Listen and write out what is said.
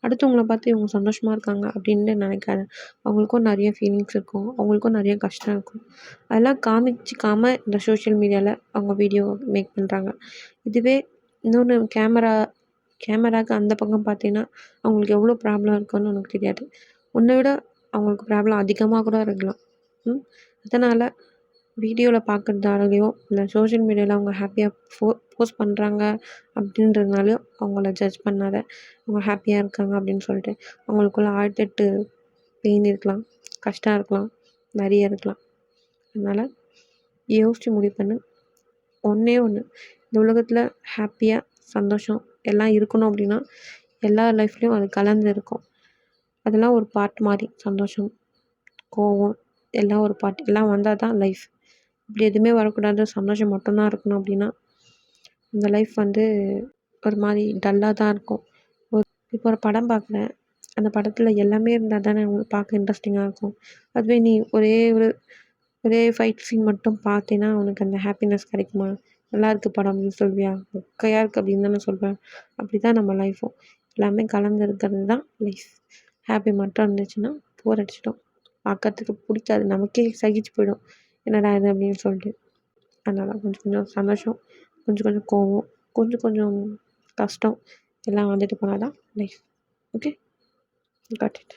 அடுத்தவங்கள பார்த்து இவங்க சந்தோஷமாக இருக்காங்க அப்படின்னு நினைக்காத. அவங்களுக்கும் நிறைய ஃபீலிங்ஸ் இருக்கும், அவங்களுக்கும் நிறைய கஷ்டம் இருக்கும். அதெல்லாம் காமிச்சிக்காமல் இந்த சோஷியல் மீடியாவில் அவங்க வீடியோ மேக் பண்ணுறாங்க. இதுவே இன்னொன்று கேமராவுக்கு அந்த பக்கம் பார்த்தீங்கன்னா அவங்களுக்கு எவ்வளோ ப்ராப்ளம் இருக்குன்னு உனக்கு தெரியாது. உன்னை விட அவங்களுக்கு ப்ராப்ளம் அதிகமாக கூட இருக்கலாம். அதனால் வீடியோவில் பார்க்குறதாலையோ இல்லை சோஷியல் மீடியாவில் அவங்க ஹாப்பியாக போஸ்ட் பண்ணுறாங்க அப்படின்றதுனாலையும் அவங்கள ஜட்ஜ் பண்ணாத. அவங்க ஹாப்பியாக இருக்காங்க அப்படின்னு சொல்லிட்டு அவங்களுக்குள்ள 1008 பெயின் இருக்கலாம், கஷ்டம் இருக்கலாம், நிறைய இருக்கலாம். அதனால் யோசித்து முடிவு பண்ணு. ஒன்றே ஒன்று, இந்த உலகத்தில் ஹாப்பியாக சந்தோஷம் எல்லாம் இருக்கணும் அப்படின்னா எல்லா லைஃப்லேயும் அது கலந்து இருக்கும். அதெல்லாம் ஒரு பார்ட் மாதிரி. சந்தோஷம், கோவம் எல்லாம் ஒரு பார்ட். எல்லாம் வந்தால் தான் லைஃப். இப்படி எதுவுமே வரக்கூடாது, சந்தோஷம் மட்டும்தான் இருக்கணும் அப்படின்னா இந்த லைஃப் வந்து ஒரு மாதிரி டல்லாக தான் இருக்கும். இப்போ ஒரு படம் பார்க்குறேன், அந்த படத்தில் எல்லாமே இருந்தால் தானே உங்களுக்கு பார்க்க இன்ட்ரெஸ்டிங்காக இருக்கும். அதுவே நீ ஒரே ஃபைட் சீன் மட்டும் பார்த்தேன்னா உனக்கு அந்த ஹாப்பினஸ் கிடைக்குமா? நல்லா இருக்கு படம் அப்படின்னு சொல்வியா? மொக்கையாக இருக்குது அப்படின்னு தானே சொல்வேன். அப்படி தான் நம்ம லைஃப்பும். எல்லாமே கலந்து இருக்கிறது தான் லைஃப். ஹாப்பி மட்டும் இருந்துச்சுன்னா போர் அடிச்சிடும், பார்க்கறதுக்கு பிடிக்காது, நமக்கே சகிச்சு போயிடும் என்னடா இது அப்படின்னு சொல்லிட்டு. அதனால் கொஞ்சம் கொஞ்சம் சந்தோஷம், கொஞ்சம் கொஞ்சம் கோவம், கொஞ்சம் கொஞ்சம் கஷ்டம் எல்லாம் வந்துட்டு போனால் தான் லைஃப். Okay, got it.